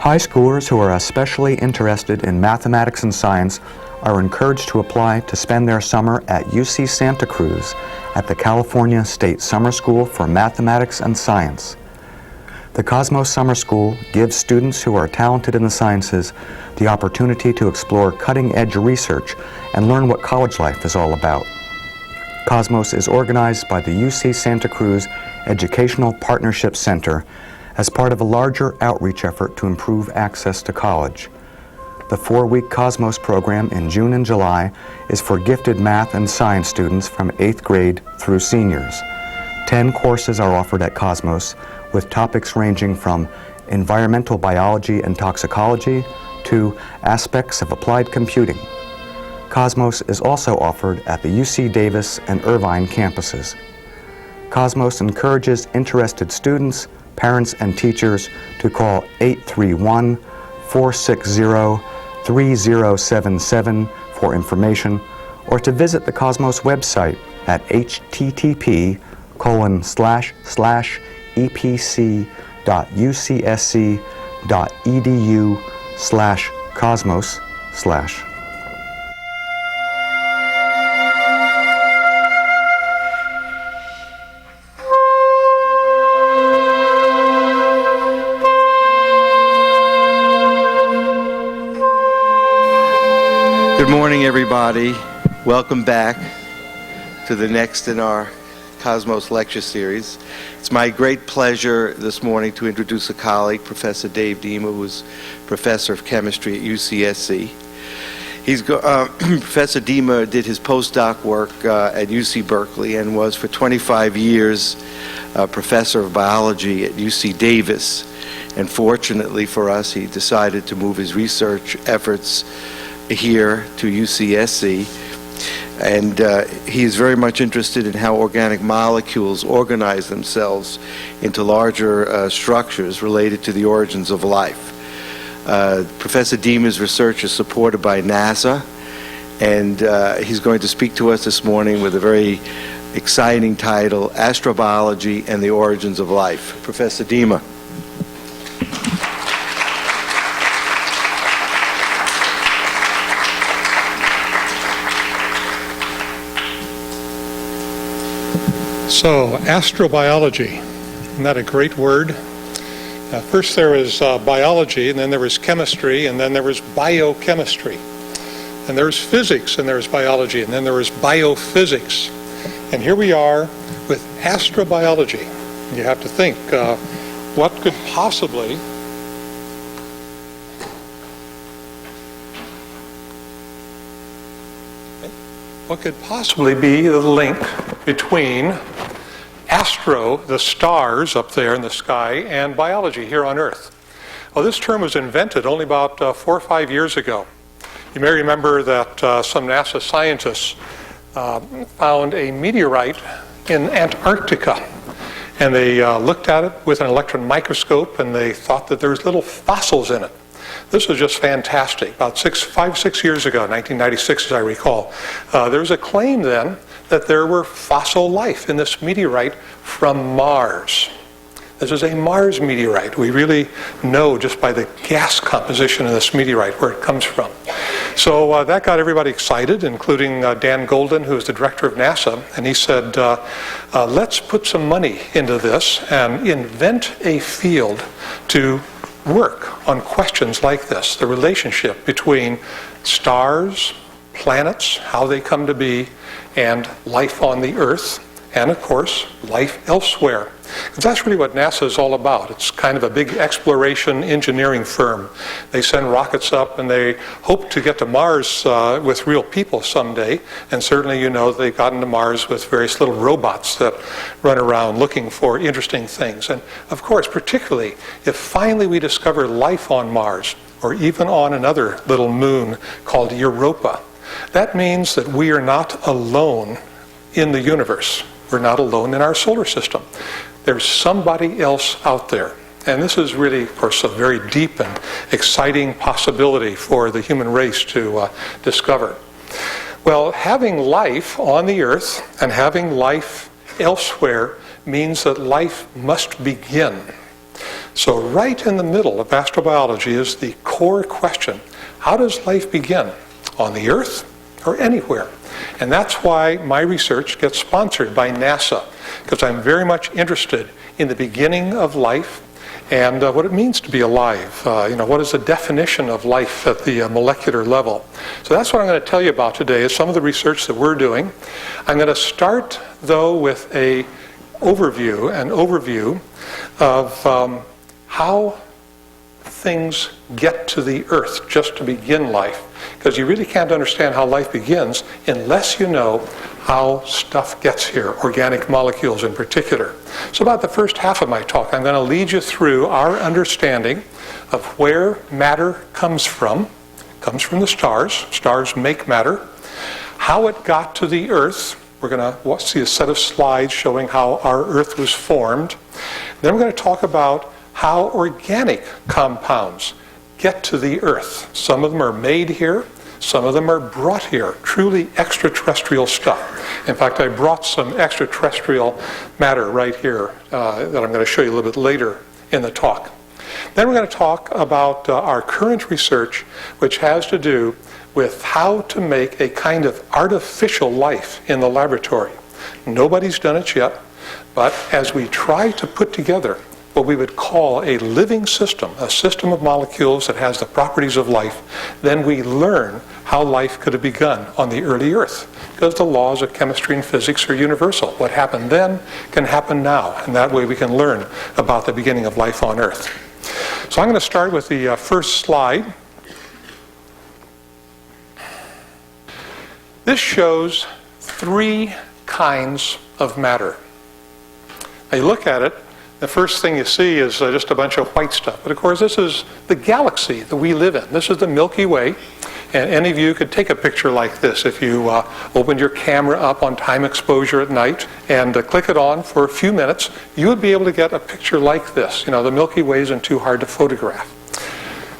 High schoolers who are especially interested in mathematics and science are encouraged to apply to spend their summer at UC Santa Cruz at the California State Summer School for Mathematics and Science. The Cosmos Summer School gives students who are talented in the sciences the opportunity to explore cutting-edge research and learn what college life is all about. Cosmos is organized by the UC Santa Cruz Educational Partnership Center as part of a larger outreach effort to improve access to college. The 4-week Cosmos program in June and July is for gifted math and science students from 8th grade through seniors. 10 courses are offered at Cosmos, with topics ranging from environmental biology and toxicology to aspects of applied computing. Cosmos is also offered at the UC Davis and Irvine campuses. Cosmos encourages interested students, parents, and teachers to call 831-460-3077 for information, or to visit the Cosmos website at http://epc.ucsc.edu/cosmos/. Good morning, everybody. Welcome back to the next in our Cosmos lecture series. It's my great pleasure this morning to introduce a colleague, Professor Dave Dima, who is Professor of Chemistry at UCSC. Professor Dima did his postdoc work at UC Berkeley and was for 25 years Professor of Biology at UC Davis. And fortunately for us, he decided to move his research efforts here to UCSC, and he is very much interested in how organic molecules organize themselves into larger structures related to the origins of life. Professor Dima's research is supported by NASA, and he's going to speak to us this morning with a very exciting title, Astrobiology and the Origins of Life. Professor Dima. So, astrobiology, isn't that a great word? First there was biology, and then there was chemistry, and then there was biochemistry. And there was physics, and there was biology, and then there was biophysics. And here we are with astrobiology. You have to think, what could possibly be the link between astro, the stars up there in the sky, and biology here on Earth? Well, this term was invented only about 4 or 5 years ago. You may remember that some NASA scientists found a meteorite in Antarctica, and they looked at it with an electron microscope, and they thought that there was little fossils in it. This was just fantastic. About 5, 6 years ago, 1996 as I recall, there was a claim then that there were fossil life in this meteorite from Mars. This is a Mars meteorite. We really know just by the gas composition of this meteorite where it comes from. So that got everybody excited, including Dan Golden, who is the director of NASA, and he said, let's put some money into this and invent a field to work on questions like this, the relationship between stars, planets, how they come to be, and life on the Earth, and of course, life elsewhere. Because that's really what NASA is all about. It's kind of a big exploration engineering firm. They send rockets up and they hope to get to Mars with real people someday. And certainly, you know, they've gotten to Mars with various little robots that run around looking for interesting things. And of course, particularly if finally we discover life on Mars, or even on another little moon called Europa, that means that we are not alone in the universe. We're not alone in our solar system. There's somebody else out there. And this is really, of course, a very deep and exciting possibility for the human race to discover. Well, having life on the Earth and having life elsewhere means that life must begin. So right in the middle of astrobiology is the core question: how does life begin? On the Earth or anywhere? And that's why my research gets sponsored by NASA, because I'm very much interested in the beginning of life and what it means to be alive. What is the definition of life at the molecular level? So that's what I'm going to tell you about today, is some of the research that we're doing. I'm going to start, though, with an overview of how things get to the Earth just to begin life. Because you really can't understand how life begins unless you know how stuff gets here, organic molecules in particular. So about the first half of my talk, I'm going to lead you through our understanding of where matter comes from. It comes from the stars. Stars make matter. How it got to the Earth. We're going to see a set of slides showing how our Earth was formed. Then we're going to talk about how organic compounds get to the Earth. Some of them are made here, some of them are brought here, truly extraterrestrial stuff. In fact, I brought some extraterrestrial matter right here that I'm going to show you a little bit later in the talk. Then we're going to talk about our current research, which has to do with how to make a kind of artificial life in the laboratory. Nobody's done it yet, but as we try to put together what we would call a living system, a system of molecules that has the properties of life, then we learn how life could have begun on the early Earth. Because the laws of chemistry and physics are universal. What happened then can happen now, and that way we can learn about the beginning of life on Earth. So I'm going to start with the first slide. This shows three kinds of matter. Now you look at it, the first thing you see is just a bunch of white stuff. But of course, this is the galaxy that we live in. This is the Milky Way. And any of you could take a picture like this if you opened your camera up on time exposure at night and click it on for a few minutes. You would be able to get a picture like this. The Milky Way isn't too hard to photograph.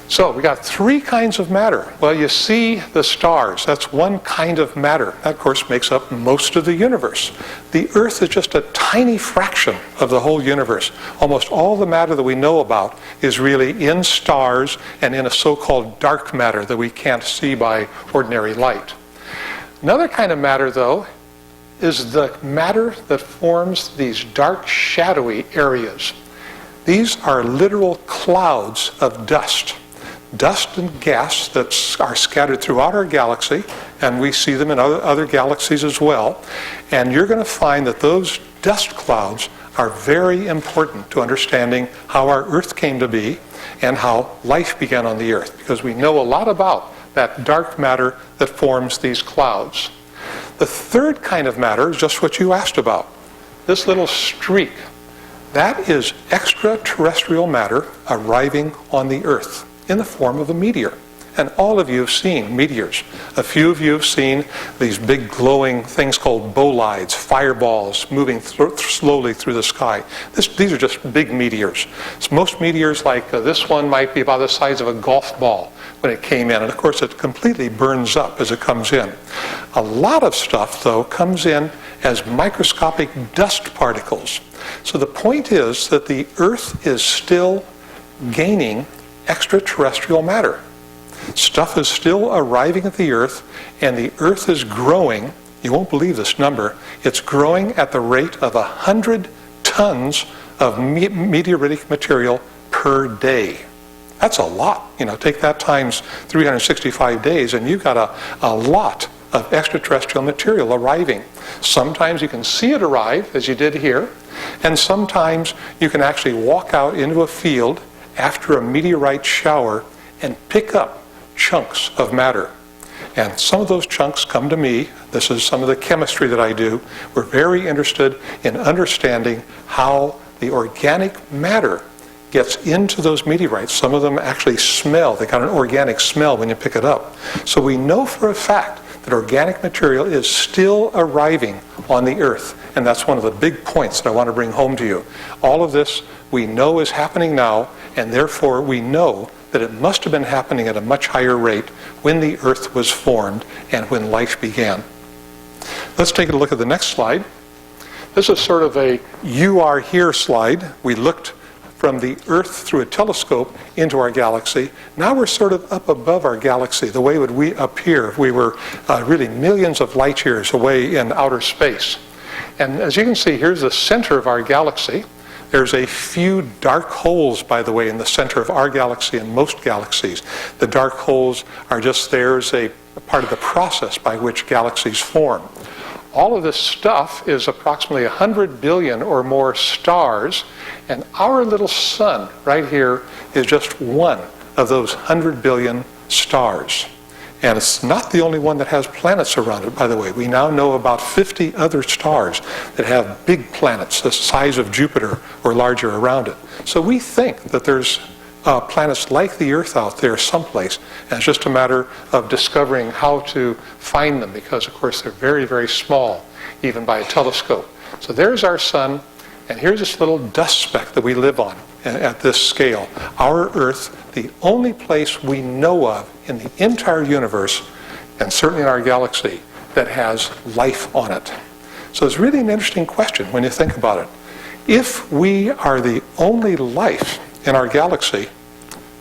So we got three kinds of matter. Well, you see the stars. That's one kind of matter. That, of course, makes up most of the universe. The Earth is just a tiny fraction of the whole universe. Almost all the matter that we know about is really in stars and in a so-called dark matter that we can't see by ordinary light. Another kind of matter, though, is the matter that forms these dark, shadowy areas. These are literal clouds of dust. Dust and gas that are scattered throughout our galaxy, and we see them in other galaxies as well. And you're going to find that those dust clouds are very important to understanding how our Earth came to be and how life began on the Earth, because we know a lot about that dark matter that forms these clouds. The third kind of matter is just what you asked about. This little streak, that is extraterrestrial matter arriving on the Earth in the form of a meteor. And all of you have seen meteors. A few of you have seen these big glowing things called bolides, fireballs moving slowly through the sky. These are just big meteors. So most meteors like this one might be about the size of a golf ball when it came in. And of course it completely burns up as it comes in. A lot of stuff, though, comes in as microscopic dust particles. So the point is that the Earth is still gaining extraterrestrial matter. Stuff is still arriving at the Earth, and the Earth is growing. You won't believe this number. It's growing at the rate of 100 tons of meteoritic material per day. That's a lot. Take that times 365 days, and you've got a lot of extraterrestrial material arriving. Sometimes you can see it arrive, as you did here, and sometimes you can actually walk out into a field after a meteorite shower and pick up chunks of matter. And some of those chunks come to me. This is some of the chemistry that I do. We're very interested in understanding how the organic matter gets into those meteorites. Some of them actually smell. They got an organic smell when you pick it up. So we know for a fact that organic material is still arriving on the Earth. And that's one of the big points that I want to bring home to you. All of this we know is happening now, and therefore we know that it must have been happening at a much higher rate when the Earth was formed and when life began. Let's take a look at the next slide. This is sort of a "you are here" slide. We looked from the Earth through a telescope into our galaxy. Now we're sort of up above our galaxy, the way would we appear if we were really millions of light years away in outer space. And as you can see, here's the center of our galaxy. There's a few dark holes, by the way, in the center of our galaxy and most galaxies. The dark holes are just there as a part of the process by which galaxies form. All of this stuff is approximately 100 billion or more stars, and our little sun right here is just one of those 100 billion stars. And it's not the only one that has planets around it, by the way. We now know about 50 other stars that have big planets the size of Jupiter or larger around it. So we think that there's planets like the Earth out there someplace, and it's just a matter of discovering how to find them, because of course they're very, very small, even by a telescope. So there's our sun, and here's this little dust speck that we live on at this scale. Our Earth, the only place we know of in the entire universe, and certainly in our galaxy, that has life on it. So it's really an interesting question when you think about it. If we are the only life in our galaxy,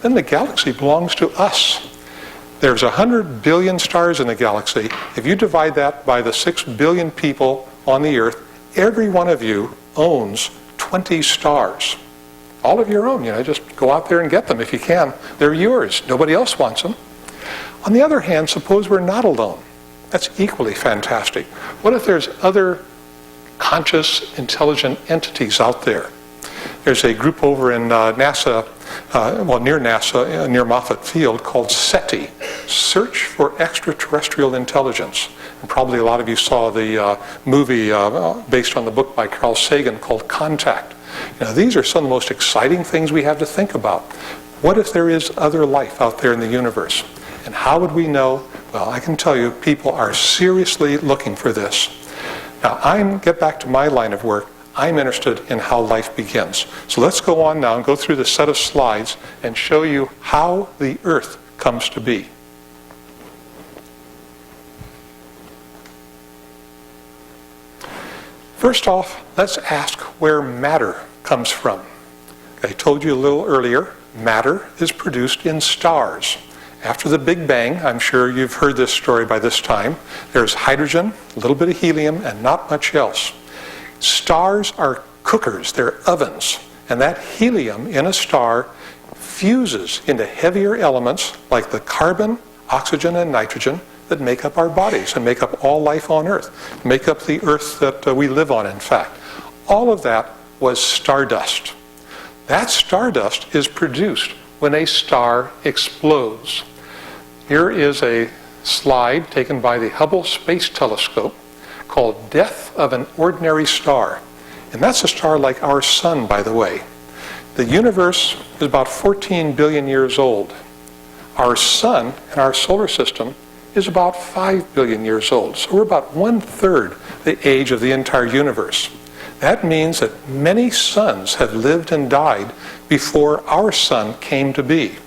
then the galaxy belongs to us. There's 100 billion stars in the galaxy. If you divide that by the 6 billion people on the Earth, every one of you owns 20 stars. All of your own, just go out there and get them if you can. They're yours. Nobody else wants them. On the other hand, suppose we're not alone. That's equally fantastic. What if there's other conscious, intelligent entities out there? There's a group over in NASA, near NASA, near Moffett Field, called SETI, Search for Extraterrestrial Intelligence. And probably a lot of you saw the movie based on the book by Carl Sagan called Contact. These are some of the most exciting things we have to think about. What if there is other life out there in the universe? And how would we know? Well, I can tell you, people are seriously looking for this. Now, get back to my line of work. I'm interested in how life begins. So let's go on now and go through the set of slides and show you how the Earth comes to be. First off, let's ask where matter comes from. I told you a little earlier, matter is produced in stars. After the Big Bang, I'm sure you've heard this story by this time, there's hydrogen, a little bit of helium, and not much else. Stars are cookers, they're ovens, and that helium in a star fuses into heavier elements like the carbon, oxygen, and nitrogen that make up our bodies and make up all life on Earth, make up the Earth that we live on, in fact. All of that was stardust. That stardust is produced when a star explodes. Here is a slide taken by the Hubble Space Telescope called Death of an Ordinary Star. And that's a star like our sun, by the way. The universe is about 14 billion years old. Our sun and our solar system is about 5 billion years old. So we're about 1/3 the age of the entire universe. That means that many suns have lived and died before our sun came to be.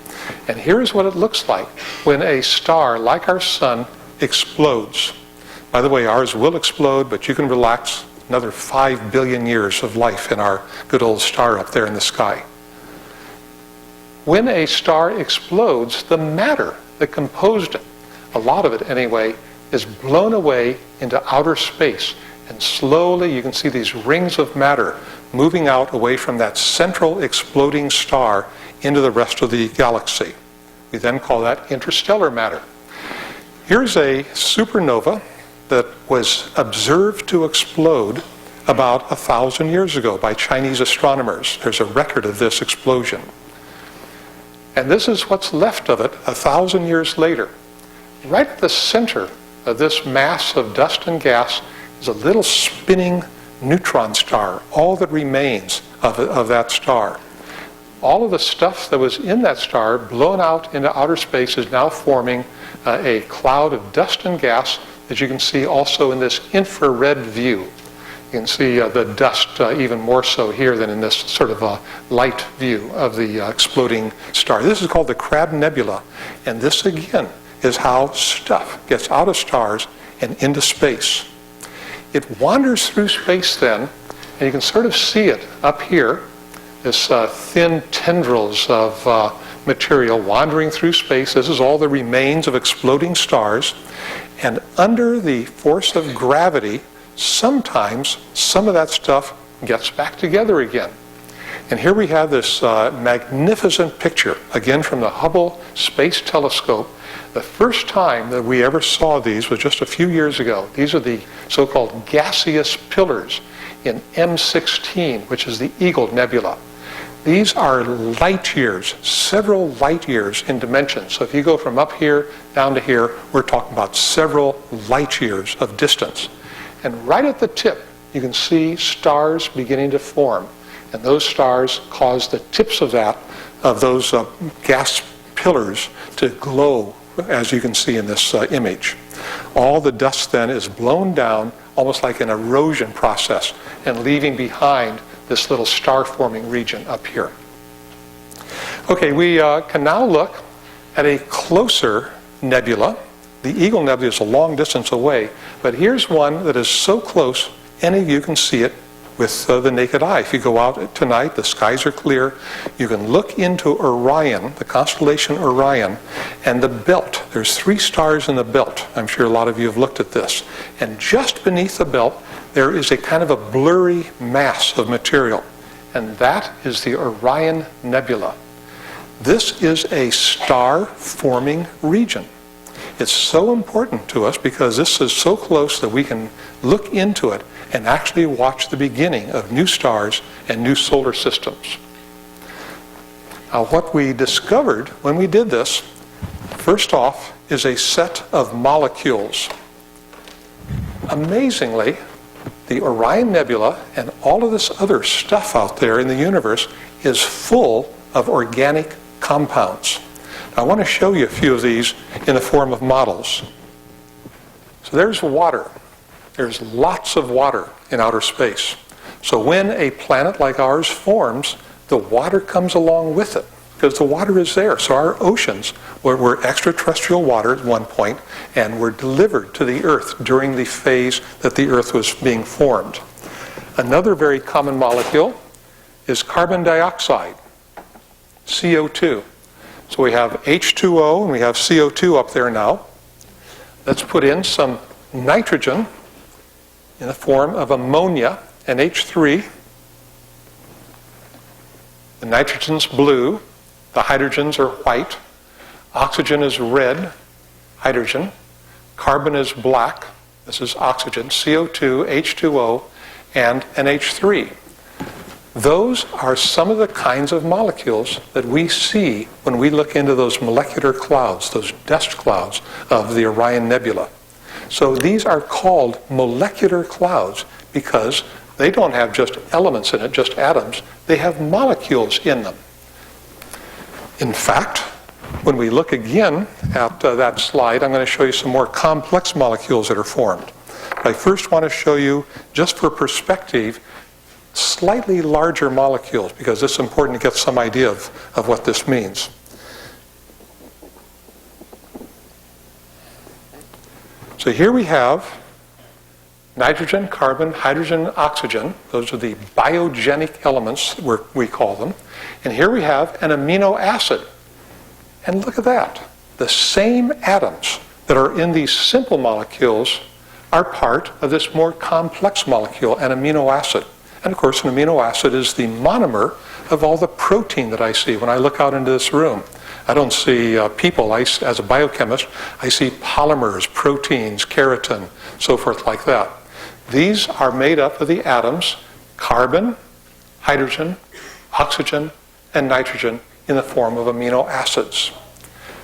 And here's what it looks like when a star like our sun explodes. By the way, ours will explode, but you can relax. Another 5 billion years of life in our good old star up there in the sky. When a star explodes, the matter that composed it, a lot of it anyway, is blown away into outer space. And slowly you can see these rings of matter moving out away from that central exploding star into the rest of the galaxy. We then call that interstellar matter. Here's a supernova that was observed to explode about 1,000 years ago by Chinese astronomers. There's a record of this explosion. And this is what's left of it 1,000 years later. Right at the center of this mass of dust and gas is a little spinning neutron star, all that remains of that star. All of the stuff that was in that star blown out into outer space is now forming a cloud of dust and gas that you can see also in this infrared view. You can see the dust even more so here than in this sort of light view of the exploding star. This is called the Crab Nebula, and this again is how stuff gets out of stars and into space. It wanders through space then, and you can sort of see it up here. this thin tendrils of material wandering through space. This is all the remains of exploding stars. And under the force of gravity, sometimes some of that stuff gets back together again. And here we have this magnificent picture, again from the Hubble Space Telescope. The first time that we ever saw these was just a few years ago. These are the so-called gaseous pillars in M16, which is the Eagle Nebula. These are light years, several light years in dimension. So if you go from up here down to here, we're talking about several light years of distance. And right at the tip, you can see stars beginning to form. And those stars cause the tips of those gas pillars to glow, as you can see in this image. All the dust then is blown down, almost like an erosion process, and leaving behind this little star-forming region up here. Okay, we can now look at a closer nebula. The Eagle Nebula is a long distance away, but here's one that is so close, any of you can see it with the naked eye. If you go out tonight, the skies are clear, you can look into Orion, the constellation Orion, and the belt. There's 3 stars in the belt. I'm sure a lot of you have looked at this. And just beneath the belt, there is a kind of a blurry mass of material, and that is the Orion Nebula. This is a star-forming region. It's so important to us because this is so close that we can look into it and actually watch the beginning of new stars and new solar systems. Now, what we discovered when we did this, first off, is a set of molecules. Amazingly, the Orion Nebula and all of this other stuff out there in the universe is full of organic compounds. Now, I want to show you a few of these in the form of models. So there's water. There's lots of water in outer space. So when a planet like ours forms, the water comes along with it because the water is there. So our oceans were extraterrestrial water at one point and were delivered to the Earth during the phase that the Earth was being formed. Another very common molecule is carbon dioxide, CO2. So we have H2O and we have CO2 up there now. Let's put in some nitrogen in the form of ammonia, NH3. The nitrogen's blue, the hydrogens are white, oxygen is red, hydrogen, carbon is black, this is oxygen, CO2, H2O, and NH3. Those are some of the kinds of molecules that we see when we look into those molecular clouds, those dust clouds of the Orion Nebula. So these are called molecular clouds because they don't have just elements in it, just atoms. They have molecules in them. In fact, when we look again at that slide, I'm going to show you some more complex molecules that are formed. I first want to show you, just for perspective, slightly larger molecules because it's important to get some idea of what this means. So here we have nitrogen, carbon, hydrogen, oxygen. Those are the biogenic elements, we call them. And here we have an amino acid. And look at that. The same atoms that are in these simple molecules are part of this more complex molecule, an amino acid. And of course, an amino acid is the monomer of all the protein that I see when I look out into this room. I don't see people. As a biochemist, I see polymers, proteins, keratin, so forth like that. These are made up of the atoms carbon, hydrogen, oxygen, and nitrogen in the form of amino acids.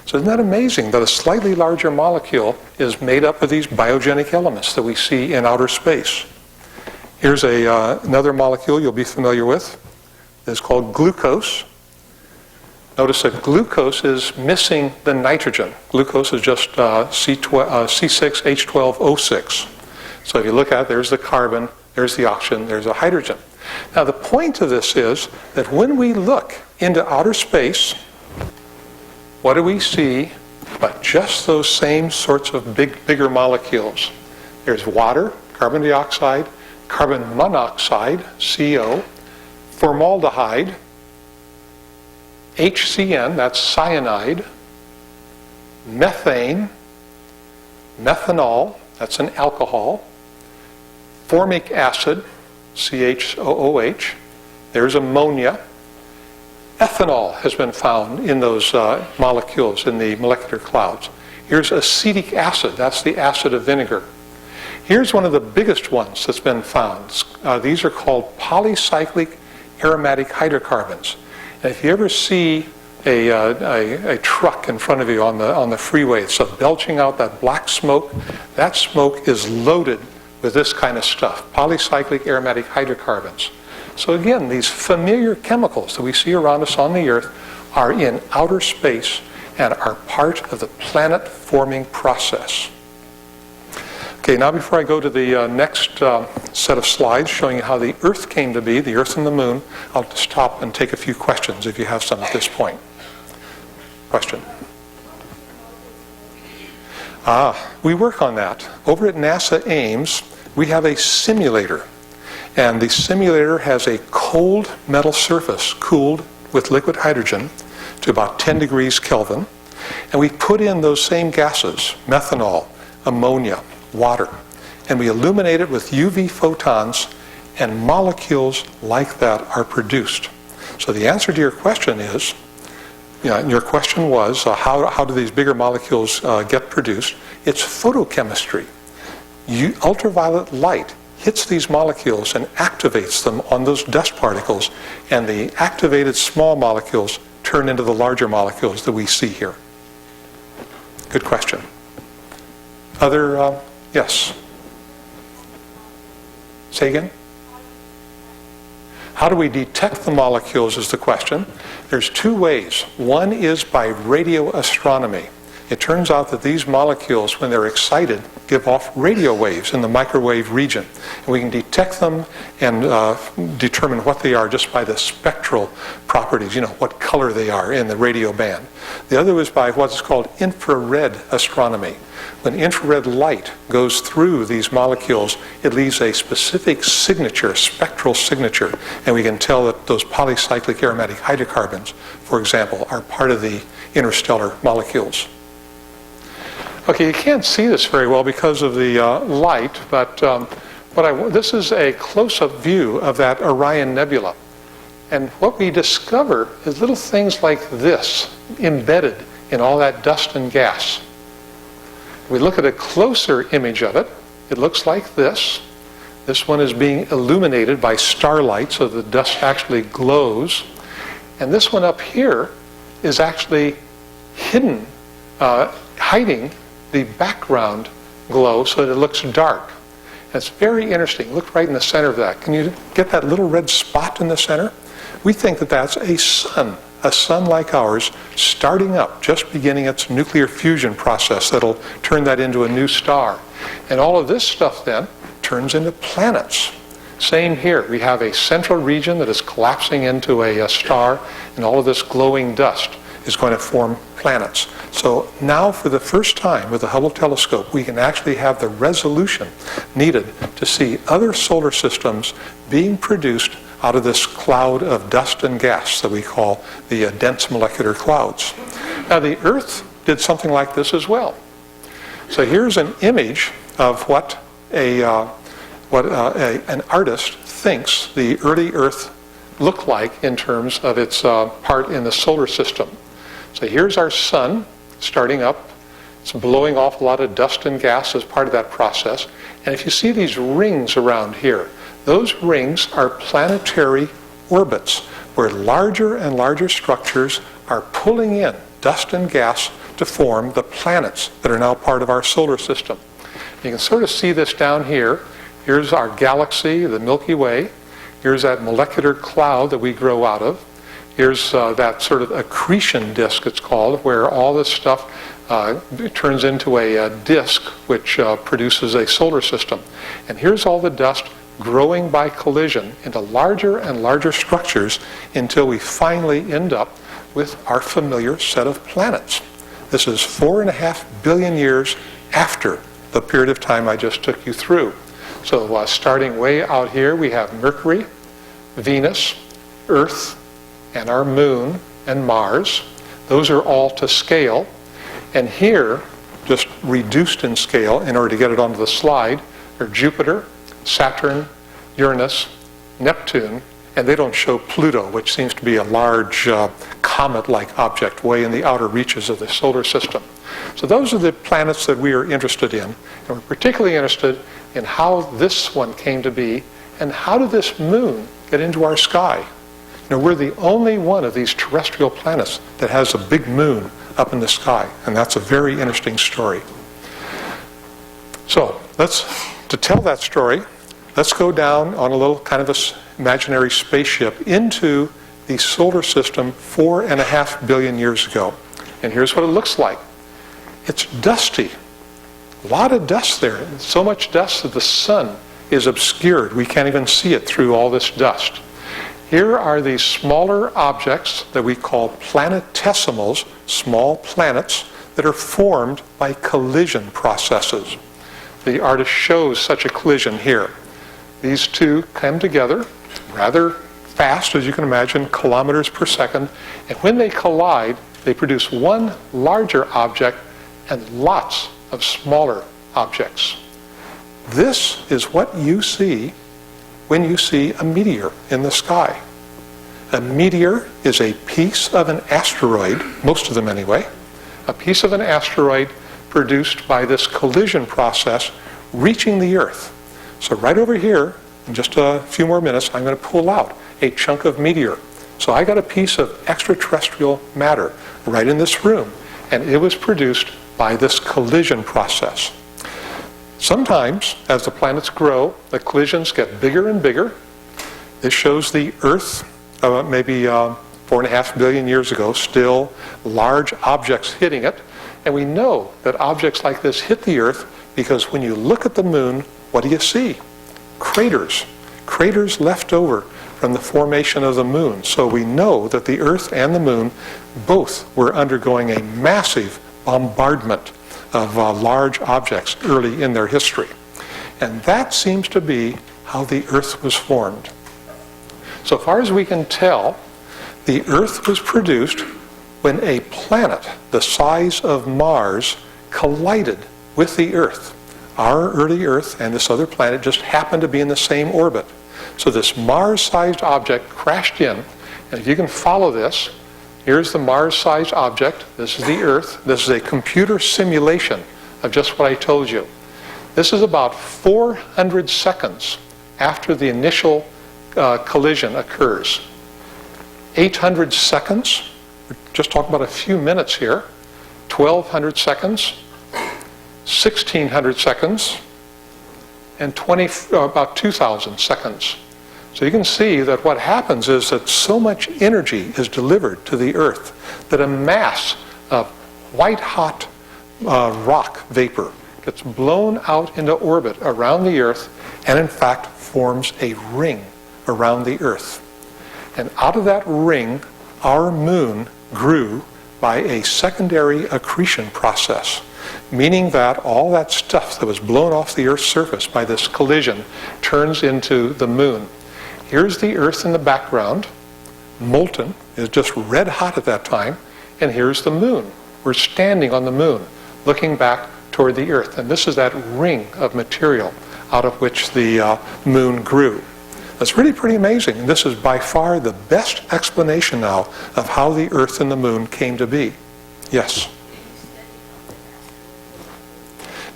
So isn't that amazing that a slightly larger molecule is made up of these biogenic elements that we see in outer space? Here's another molecule you'll be familiar with. It's called glucose. Notice that glucose is missing the nitrogen. Glucose is just C6H12O6. So if you look at it, there's the carbon, there's the oxygen, there's the hydrogen. Now the point of this is that when we look into outer space, what do we see but just those same sorts of bigger molecules? There's water, carbon dioxide, carbon monoxide, CO, formaldehyde, HCN, that's cyanide, methane, methanol, that's an alcohol, formic acid, CHOOH, there's ammonia. Ethanol has been found in those molecules in the molecular clouds. Here's acetic acid, that's the acid of vinegar. Here's one of the biggest ones that's been found. These are called polycyclic aromatic hydrocarbons. And if you ever see a truck in front of you on the freeway, it's belching out that black smoke, that smoke is loaded with this kind of stuff, polycyclic aromatic hydrocarbons. So again, these familiar chemicals that we see around us on the Earth are in outer space and are part of the planet-forming process. Okay, now before I go to the next set of slides showing you how the Earth came to be, the Earth and the Moon, I'll stop and take a few questions if you have some at this point. Question? We work on that. Over at NASA Ames, we have a simulator. And the simulator has a cold metal surface cooled with liquid hydrogen to about 10 degrees Kelvin. And we put in those same gases, methanol, ammonia, water, and we illuminate it with UV photons, and molecules like that are produced. So the answer to your question is, your question was, how do these bigger molecules get produced? It's photochemistry. Ultraviolet light hits these molecules and activates them on those dust particles, and the activated small molecules turn into the larger molecules that we see here. Good question. Other, yes? Say again? How do we detect the molecules is the question. There's two ways. One is by radio astronomy. It turns out that these molecules, when they're excited, give off radio waves in the microwave region. And we can detect them and determine what they are just by the spectral properties, what color they are in the radio band. The other is by what's called infrared astronomy. When infrared light goes through these molecules, it leaves a specific signature, spectral signature, and we can tell that those polycyclic aromatic hydrocarbons, for example, are part of the interstellar molecules. Okay, you can't see this very well because of the light, but this is a close-up view of that Orion Nebula. And what we discover is little things like this embedded in all that dust and gas. We look at a closer image of it. It looks like this. This one is being illuminated by starlight, so the dust actually glows. And this one up here is actually hidden, hiding the background glow so that it looks dark. And it's very interesting. Look right in the center of that. Can you get that little red spot in the center? We think that that's a sun like ours, starting up, just beginning its nuclear fusion process that'll turn that into a new star. And all of this stuff then turns into planets. Same here. We have a central region that is collapsing into a star, and all of this glowing dust is going to form planets. So now, for the first time with the Hubble telescope, we can actually have the resolution needed to see other solar systems being produced out of this cloud of dust and gas that we call the dense molecular clouds. Now, the Earth did something like this as well. So here's an image of what an artist thinks the early Earth looked like in terms of its part in the solar system. So here's our sun starting up. It's blowing off a lot of dust and gas as part of that process. And if you see these rings around here, those rings are planetary orbits where larger and larger structures are pulling in dust and gas to form the planets that are now part of our solar system. You can sort of see this down here. Here's our galaxy, the Milky Way. Here's that molecular cloud that we grow out of. Here's that sort of accretion disk, it's called, where all this stuff turns into a disk which produces a solar system. And here's all the dust growing by collision into larger and larger structures until we finally end up with our familiar set of planets. This is 4.5 billion years after the period of time I just took you through. So starting way out here, we have Mercury, Venus, Earth, and our moon, and Mars. Those are all to scale. And here, just reduced in scale in order to get it onto the slide, are Jupiter, Saturn, Uranus, Neptune, and they don't show Pluto, which seems to be a large comet-like object way in the outer reaches of the solar system. So those are the planets that we are interested in. And we're particularly interested in how this one came to be and how did this moon get into our sky. You know, we're the only one of these terrestrial planets that has a big moon up in the sky, and that's a very interesting story. So to tell that story, let's go down on a little kind of a imaginary spaceship into the solar system 4.5 billion years ago. And here's what it looks like. It's dusty. A lot of dust there. So much dust that the sun is obscured. We can't even see it through all this dust. Here are these smaller objects that we call planetesimals, small planets that are formed by collision processes. The artist shows such a collision here. These two come together rather fast, as you can imagine, kilometers per second, and when they collide, they produce one larger object and lots of smaller objects. This is what you see when you see a meteor in the sky. A meteor is a piece of an asteroid, most of them anyway, a piece of an asteroid produced by this collision process reaching the Earth. So right over here, in just a few more minutes, I'm going to pull out a chunk of meteor. So I got a piece of extraterrestrial matter right in this room, and it was produced by this collision process. Sometimes, as the planets grow, the collisions get bigger and bigger. This shows the Earth, maybe 4.5 billion years ago, still large objects hitting it. And we know that objects like this hit the Earth because when you look at the moon, what do you see? Craters. Craters left over from the formation of the moon. So we know that the Earth and the moon both were undergoing a massive bombardment of large objects early in their history. And that seems to be how the Earth was formed. So far as we can tell, the Earth was produced when a planet the size of Mars collided with the Earth. Our early Earth and this other planet just happened to be in the same orbit. So this Mars-sized object crashed in, and if you can follow this, here's the Mars-sized object. This is the Earth. This is a computer simulation of just what I told you. This is about 400 seconds after the initial collision occurs. 800 seconds, we're just talking about a few minutes here, 1,200 seconds, 1,600 seconds, and about 2,000 seconds. So you can see that what happens is that so much energy is delivered to the Earth that a mass of white-hot rock vapor gets blown out into orbit around the Earth and in fact forms a ring around the Earth. And out of that ring, our moon grew by a secondary accretion process, meaning that all that stuff that was blown off the Earth's surface by this collision turns into the moon. Here's the Earth in the background, molten, is just red hot at that time, and here's the moon. We're standing on the moon, looking back toward the Earth, and this is that ring of material out of which the moon grew. That's really pretty amazing, and this is by far the best explanation now of how the Earth and the moon came to be. Yes?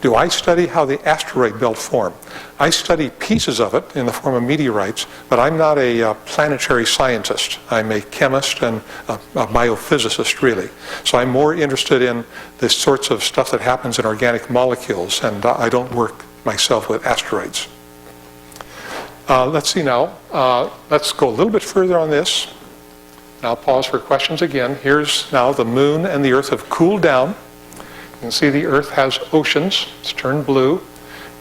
Do I study how the asteroid belt formed? I study pieces of it in the form of meteorites, but I'm not a planetary scientist. I'm a chemist and a biophysicist, really. So I'm more interested in the sorts of stuff that happens in organic molecules, and I don't work myself with asteroids. Let's see now. Let's go a little bit further on this. Now pause for questions again. Here's now the moon and the Earth have cooled down. You can see the Earth has oceans. It's turned blue.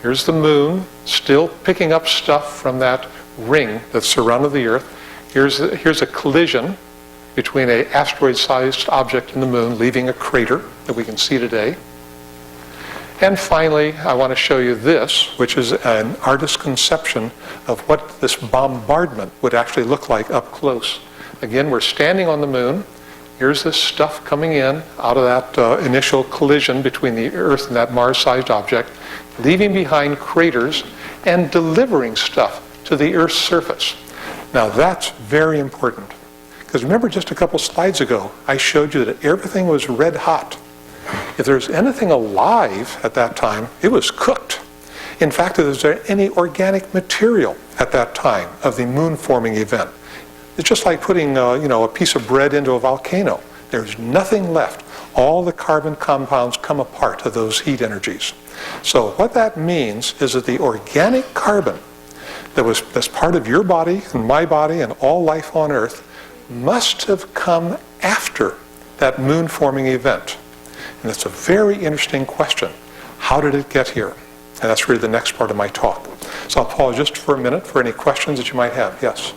Here's the moon, still picking up stuff from that ring that surrounded the Earth. Here's a collision between an asteroid-sized object and the moon, leaving a crater that we can see today. And finally, I want to show you this, which is an artist's conception of what this bombardment would actually look like up close. Again, we're standing on the moon. Here's this stuff coming in out of that initial collision between the Earth and that Mars-sized object, leaving behind craters and delivering stuff to the Earth's surface. Now that's very important, because remember just a couple slides ago, I showed you that everything was red hot. If there's anything alive at that time, it was cooked. In fact, if there's any organic material at that time of the moon-forming event, it's just like putting a piece of bread into a volcano. There's nothing left. All the carbon compounds come apart of those heat energies. So what that means is that the organic carbon that's part of your body and my body and all life on Earth must have come after that moon-forming event. And it's a very interesting question. How did it get here? And that's really the next part of my talk. So I'll pause just for a minute for any questions that you might have. Yes?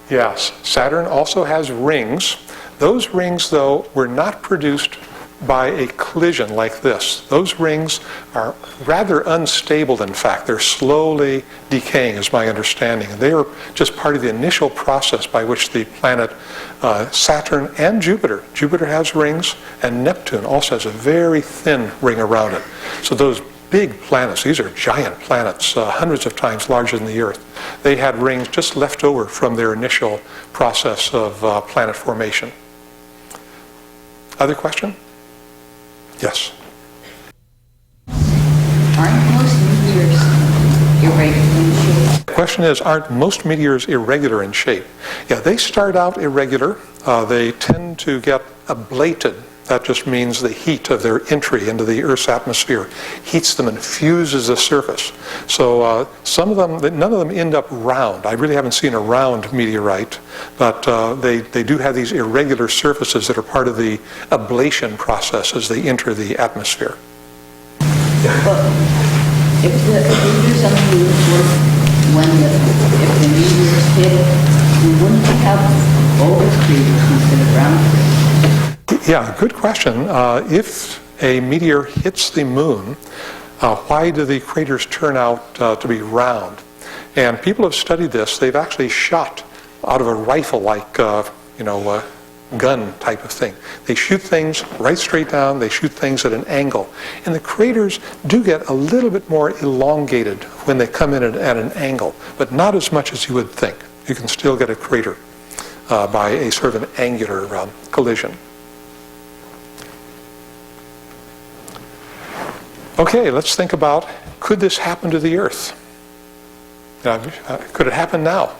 Yes, Saturn also has rings. Those rings, though, were not produced by a collision like this. Those rings are rather unstable, in fact. They're slowly decaying, is my understanding. And they are just part of the initial process by which the planet Saturn and Jupiter has rings, and Neptune also has a very thin ring around it. So those big planets, these are giant planets, hundreds of times larger than the Earth. They had rings just left over from their initial process of planet formation. Other question? Yes. Aren't most meteors irregular in shape? The question is, aren't most meteors irregular in shape? Yeah, they start out irregular. They tend to get ablated. That just means the heat of their entry into the Earth's atmosphere heats them and fuses the surface. So some of them, none of them end up round. I really haven't seen a round meteorite, but they do have these irregular surfaces that are part of the ablation process as they enter the atmosphere. But if we do something if the meteors hit it, we wouldn't have oval craters instead of round craters. Yeah, good question. If a meteor hits the moon, why do the craters turn out to be round? And people have studied this. They've actually shot out of a rifle like, gun type of thing. They shoot things right straight down. They shoot things at an angle. And the craters do get a little bit more elongated when they come in at an angle, but not as much as you would think. You can still get a crater by a sort of an angular collision. Okay, let's think about, could this happen to the Earth? Could it happen now?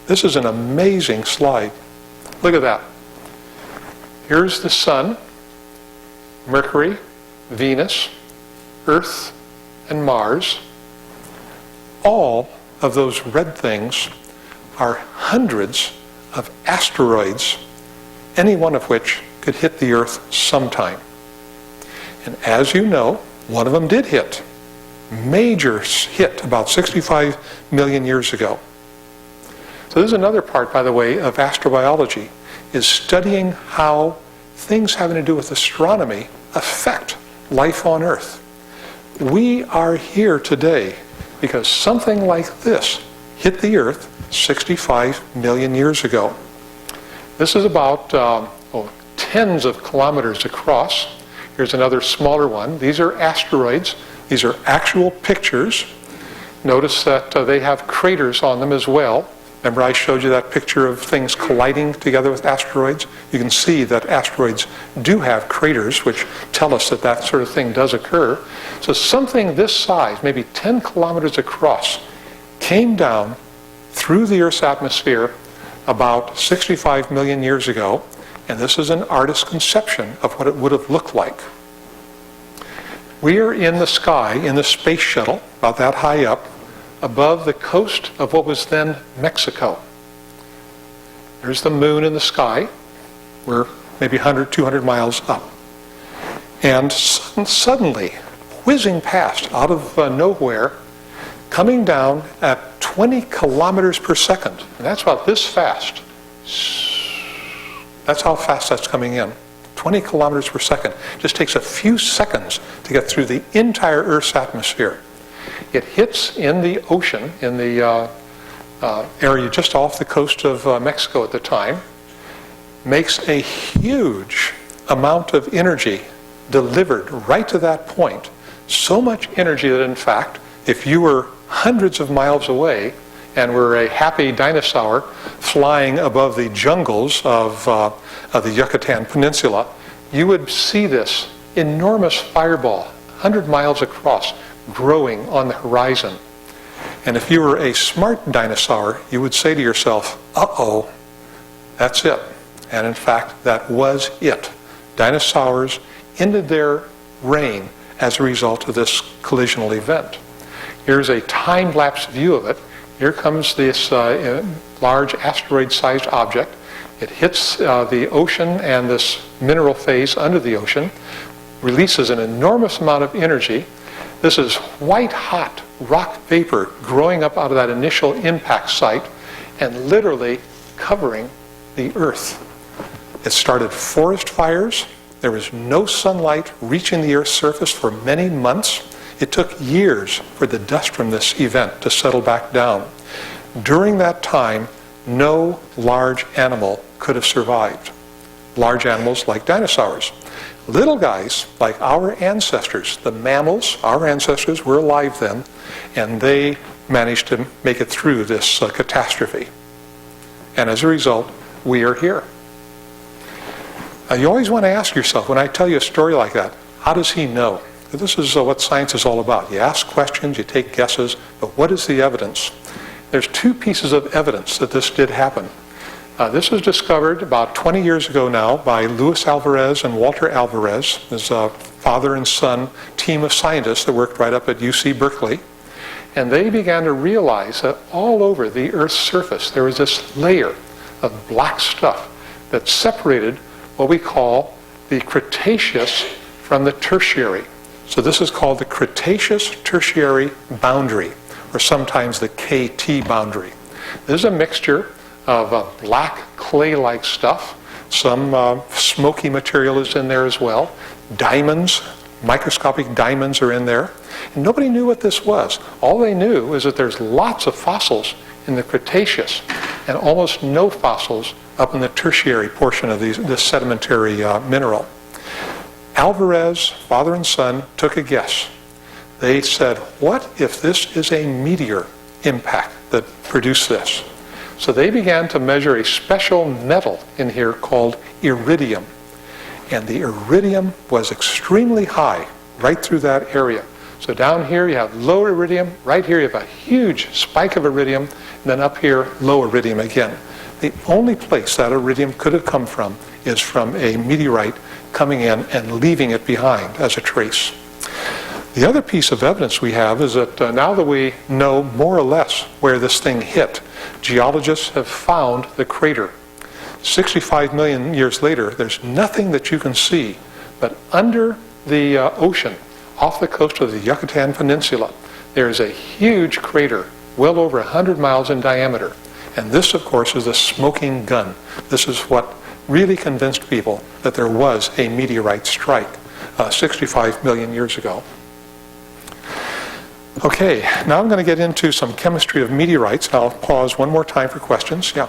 This is an amazing slide. Look at that. Here's the Sun, Mercury, Venus, Earth, and Mars. All of those red things are hundreds of asteroids, any one of which could hit the Earth sometime. And as you know, one of them did hit. Major hit about 65 million years ago. So this is another part, by the way, of astrobiology, is studying how things having to do with astronomy affect life on Earth. We are here today because something like this hit the Earth 65 million years ago. This is about tens of kilometers across. Here's another smaller one. These are asteroids. These are actual pictures. Notice that they have craters on them as well. Remember I showed you that picture of things colliding together with asteroids? You can see that asteroids do have craters, which tell us that that sort of thing does occur. So something this size, maybe 10 kilometers across, came down through the Earth's atmosphere about 65 million years ago. And this is an artist's conception of what it would have looked like. We are in the sky, in the space shuttle, about that high up, above the coast of what was then Mexico. There's the moon in the sky. We're maybe 100, 200 miles up. And suddenly, whizzing past out of nowhere, coming down at 20 kilometers per second. And that's about this fast. That's how fast that's coming in. 20 kilometers per second. It just takes a few seconds to get through the entire Earth's atmosphere. It hits in the ocean, in the area just off the coast of Mexico at the time, makes a huge amount of energy delivered right to that point. So much energy that, in fact, if you were hundreds of miles away and were a happy dinosaur flying above the jungles of the Yucatan Peninsula, you would see this enormous fireball, 100 miles across, growing on the horizon. And if you were a smart dinosaur, you would say to yourself, uh-oh, that's it. And in fact, that was it. Dinosaurs ended their reign as a result of this collisional event. Here's a time-lapse view of it. Here comes this large asteroid-sized object. It hits the ocean and this mineral phase under the ocean, releases an enormous amount of energy. This is white-hot rock vapor growing up out of that initial impact site and literally covering the Earth. It started forest fires. There was no sunlight reaching the Earth's surface for many months. It took years for the dust from this event to settle back down. During that time, no large animal could have survived. Large animals like dinosaurs. Little guys like our ancestors, the mammals, our ancestors were alive then, and they managed to make it through this catastrophe. And as a result, we are here. You always want to ask yourself, when I tell you a story like that, how does he know? This is what science is all about. You ask questions, you take guesses, but what is the evidence? There's two pieces of evidence that this did happen. This was discovered about 20 years ago now by Luis Alvarez and Walter Alvarez. There's a father and son team of scientists that worked right up at UC Berkeley. And they began to realize that all over the Earth's surface there was this layer of black stuff that separated what we call the Cretaceous from the Tertiary. So this is called the Cretaceous-Tertiary boundary, or sometimes the KT boundary. This is a mixture of black clay-like stuff. Some smoky material is in there as well. Diamonds, microscopic diamonds are in there. And nobody knew what this was. All they knew is that there's lots of fossils in the Cretaceous and almost no fossils up in the Tertiary portion of this sedimentary mineral. Alvarez, father and son, took a guess. They said, what if this is a meteor impact that produced this? So they began to measure a special metal in here called iridium. And the iridium was extremely high right through that area. So down here you have low iridium, right here you have a huge spike of iridium, and then up here low iridium again. The only place that iridium could have come from is from a meteorite coming in and leaving it behind as a trace. The other piece of evidence we have is that now that we know more or less where this thing hit, geologists have found the crater. 65 million years later, there's nothing that you can see, but under the ocean, off the coast of the Yucatan Peninsula, there is a huge crater, well over 100 miles in diameter. And this, of course, is the smoking gun. This is what really convinced people that there was a meteorite strike 65 million years ago. Okay, now I'm going to get into some chemistry of meteorites. I'll pause one more time for questions. Yeah.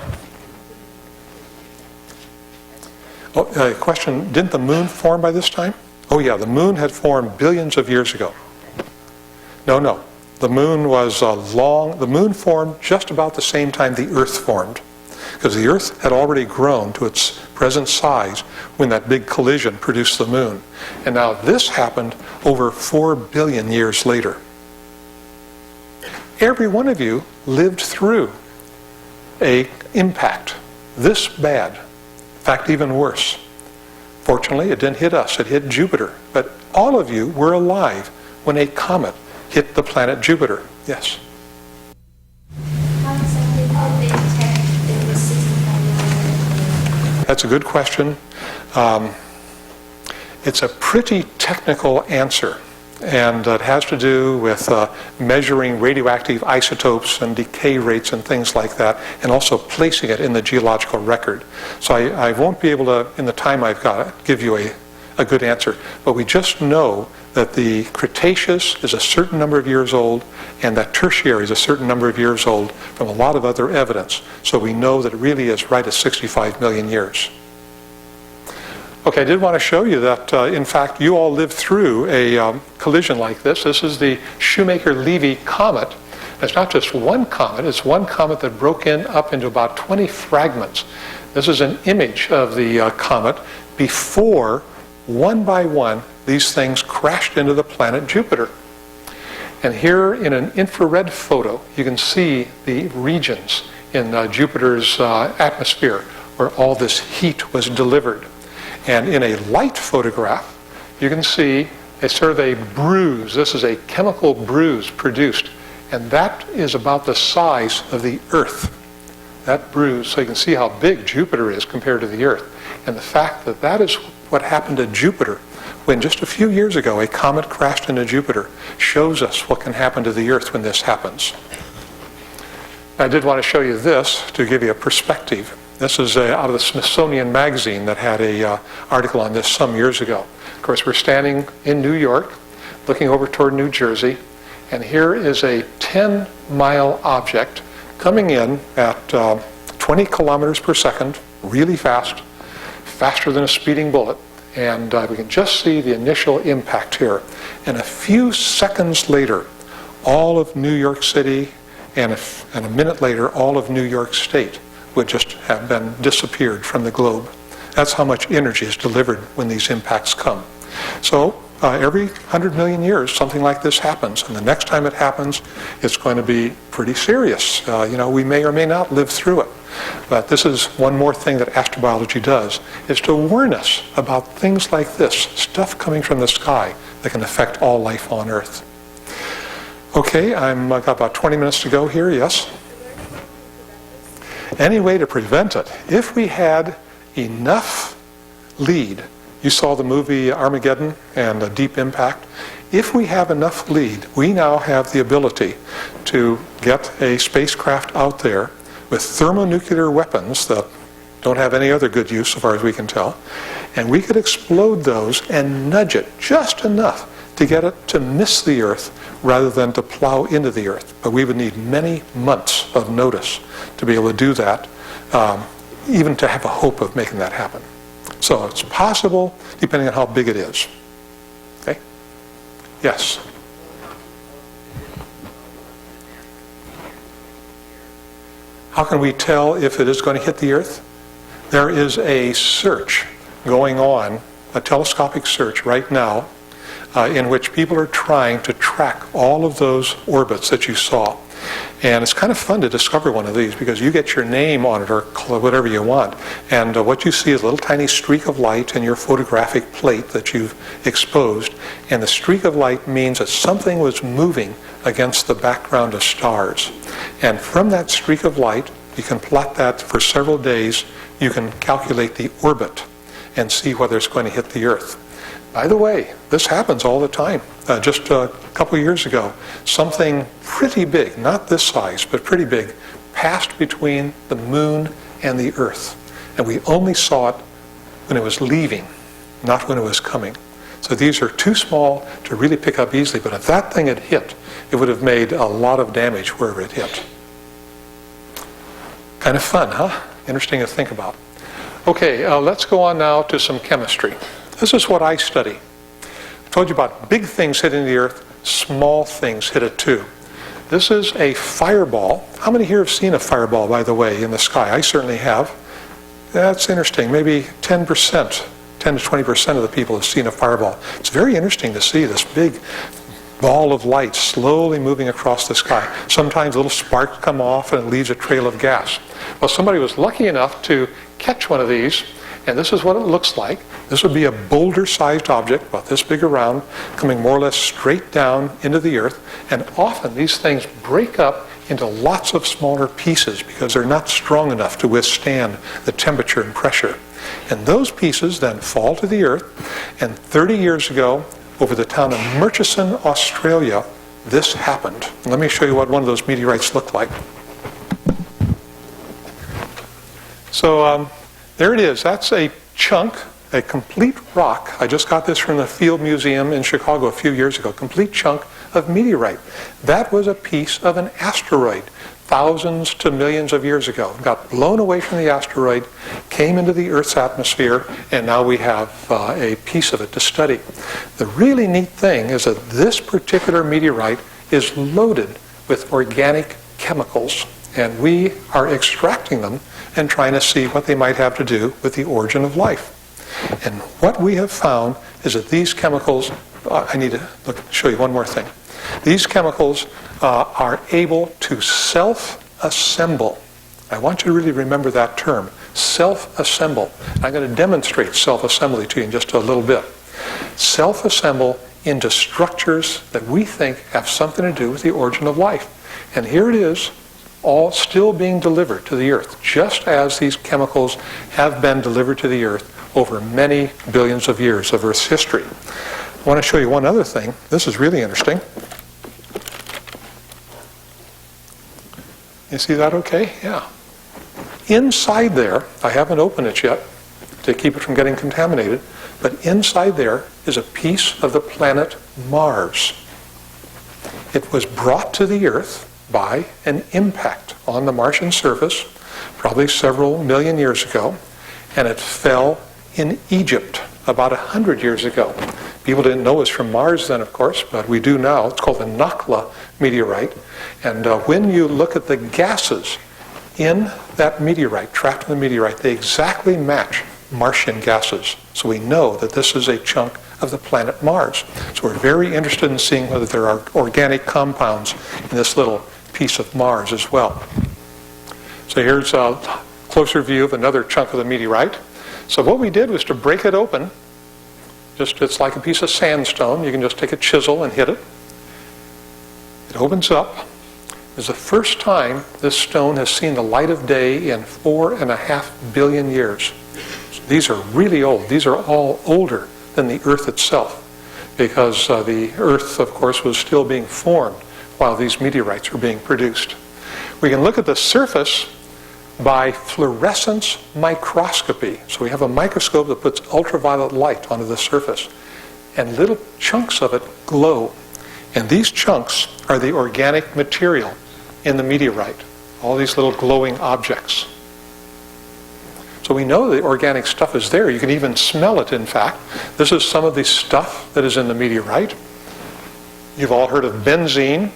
Oh, question, didn't the moon form by this time? Oh yeah, the moon had formed billions of years ago. No. The moon was the moon formed just about the same time the Earth formed, because the Earth had already grown to its present size when that big collision produced the moon. And now this happened over 4 billion years later. Every one of you lived through an impact this bad. In fact, even worse. Fortunately, it didn't hit us. It hit Jupiter. But all of you were alive when a comet hit the planet Jupiter. Yes? That's a good question. It's a pretty technical answer. And it has to do with measuring radioactive isotopes and decay rates and things like that, and also placing it in the geological record. So I won't be able to, in the time I've got, give you a good answer. But we just know that the Cretaceous is a certain number of years old and that Tertiary is a certain number of years old from a lot of other evidence. So we know that it really is right at 65 million years. Okay, I did want to show you that, in fact, you all lived through a collision like this. This is the Shoemaker-Levy comet. It's not just one comet, it's one comet that broke up into about 20 fragments. This is an image of the comet before, one by one, these things crashed into the planet Jupiter. And here in an infrared photo, you can see the regions in Jupiter's atmosphere where all this heat was delivered. And in a light photograph, you can see a sort of a bruise. This is a chemical bruise produced. And that is about the size of the Earth. That bruise, so you can see how big Jupiter is compared to the Earth. And the fact that that is what happened to Jupiter when just a few years ago a comet crashed into Jupiter shows us what can happen to the Earth when this happens. I did want to show you this to give you a perspective. This is out of the Smithsonian Magazine that had an article on this some years ago. Of course, we're standing in New York, looking over toward New Jersey, and here is a 10-mile object coming in at 20 kilometers per second, really fast, faster than a speeding bullet. And we can just see the initial impact here. And a few seconds later, all of New York City, and a minute later, all of New York State would just have been disappeared from the globe. That's how much energy is delivered when these impacts come. So every 100 million years, something like this happens. And the next time it happens, it's going to be pretty serious. We may or may not live through it. But this is one more thing that astrobiology does, is to warn us about things like this, stuff coming from the sky that can affect all life on Earth. Okay, I've got about 20 minutes to go here, yes? Any way to prevent it? If we had enough lead, you saw the movie Armageddon and a Deep Impact. If we have enough lead, we now have the ability to get a spacecraft out there with thermonuclear weapons that don't have any other good use so far as we can tell, and we could explode those and nudge it just enough to get it to miss the Earth rather than to plow into the Earth. But we would need many months of notice to be able to do that, even to have a hope of making that happen. So it's possible, depending on how big it is. Okay? Yes? How can we tell if it is going to hit the Earth? There is a search going on, a telescopic search right now, in which people are trying to track all of those orbits that you saw. And it's kind of fun to discover one of these because you get your name on it or whatever you want. And what you see is a little tiny streak of light in your photographic plate that you've exposed. And the streak of light means that something was moving against the background of stars. And from that streak of light, you can plot that for several days. You can calculate the orbit and see whether it's going to hit the Earth. By the way, this happens all the time. Just a couple years ago, something pretty big, not this size, but pretty big, passed between the moon and the Earth. And we only saw it when it was leaving, not when it was coming. So these are too small to really pick up easily, but if that thing had hit, it would have made a lot of damage wherever it hit. Kind of fun, huh? Interesting to think about. Okay, let's go on now to some chemistry. This is what I study. I told you about big things hitting the Earth, small things hit it too. This is a fireball. How many here have seen a fireball, by the way, in the sky? I certainly have. That's interesting. Maybe 10%, 10 to 20% of the people have seen a fireball. It's very interesting to see this big ball of light slowly moving across the sky. Sometimes little sparks come off and it leaves a trail of gas. Well, somebody was lucky enough to catch one of these, and this is what it looks like. This would be a boulder-sized object, about this big around, coming more or less straight down into the Earth. And often these things break up into lots of smaller pieces because they're not strong enough to withstand the temperature and pressure. And those pieces then fall to the Earth. And 30 years ago, over the town of Murchison, Australia, this happened. Let me show you what one of those meteorites looked like. So there it is. That's a chunk a complete rock. I just got this from the Field Museum in Chicago a few years ago. Complete chunk of meteorite. That was a piece of an asteroid thousands to millions of years ago. Got blown away from the asteroid, came into the Earth's atmosphere, and now we have a piece of it to study. The really neat thing is that this particular meteorite is loaded with organic chemicals, and we are extracting them and trying to see what they might have to do with the origin of life. And what we have found is that these chemicals, I need to show you one more thing. These chemicals are able to self-assemble. I want you to really remember that term, self-assemble. I'm going to demonstrate self-assembly to you in just a little bit. Self-assemble into structures that we think have something to do with the origin of life. And here it is, all still being delivered to the Earth, just as these chemicals have been delivered to the Earth over many billions of years of Earth's history. I want to show you one other thing. This is really interesting. You see that okay? Yeah. Inside there, I haven't opened it yet to keep it from getting contaminated, but inside there is a piece of the planet Mars. It was brought to the Earth by an impact on the Martian surface, probably several million years ago, and it fell in Egypt about 100 years ago. People didn't know it was from Mars then, of course, but we do now. It's called the Nakhla meteorite. And when you look at the gases in that meteorite, trapped in the meteorite, they exactly match Martian gases. So we know that this is a chunk of the planet Mars. So we're very interested in seeing whether there are organic compounds in this little piece of Mars as well. So here's a closer view of another chunk of the meteorite. So what we did was to break it open. It's like a piece of sandstone. You can just take a chisel and hit it. It opens up. It's the first time this stone has seen the light of day in 4.5 billion years. So these are really old. These are all older than the Earth itself, because the Earth, of course, was still being formed while these meteorites were being produced. We can look at the surface by fluorescence microscopy. So we have a microscope that puts ultraviolet light onto the surface, and little chunks of it glow. And these chunks are the organic material in the meteorite, all these little glowing objects. So we know the organic stuff is there. You can even smell it, in fact. This is some of the stuff that is in the meteorite. You've all heard of benzene,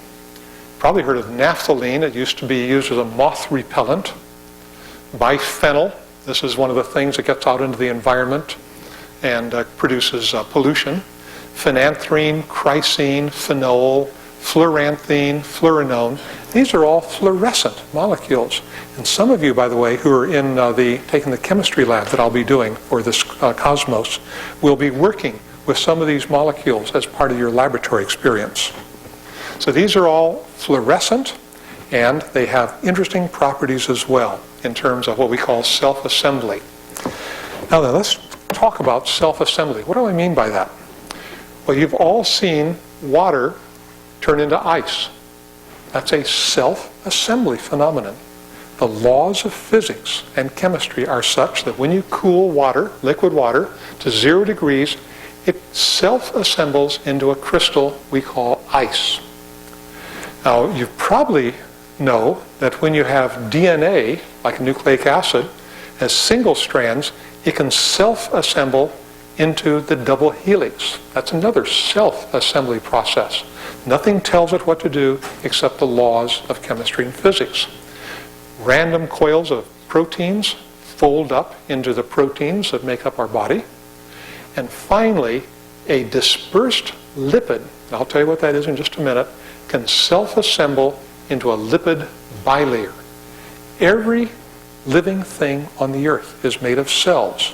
probably heard of naphthalene. It used to be used as a moth repellent. Biphenyl, this is one of the things that gets out into the environment and produces pollution. Phenanthrene, chrysene, phenol, fluoranthene, fluorinone. These are all fluorescent molecules. And some of you, by the way, who are in taking the chemistry lab that I'll be doing for this cosmos, will be working with some of these molecules as part of your laboratory experience. So these are all fluorescent, and they have interesting properties as well in terms of what we call self-assembly. Now then, let's talk about self-assembly. What do I mean by that? Well, you've all seen water turn into ice. That's a self-assembly phenomenon. The laws of physics and chemistry are such that when you cool water, liquid water, to 0 degrees, it self-assembles into a crystal we call ice. Now, you probably know that when you have DNA, like a nucleic acid, as single strands, it can self-assemble into the double helix. That's another self-assembly process. Nothing tells it what to do except the laws of chemistry and physics. Random coils of proteins fold up into the proteins that make up our body. And finally, a dispersed lipid, and I'll tell you what that is in just a minute, can self-assemble into a lipid bilayer. Every living thing on the Earth is made of cells,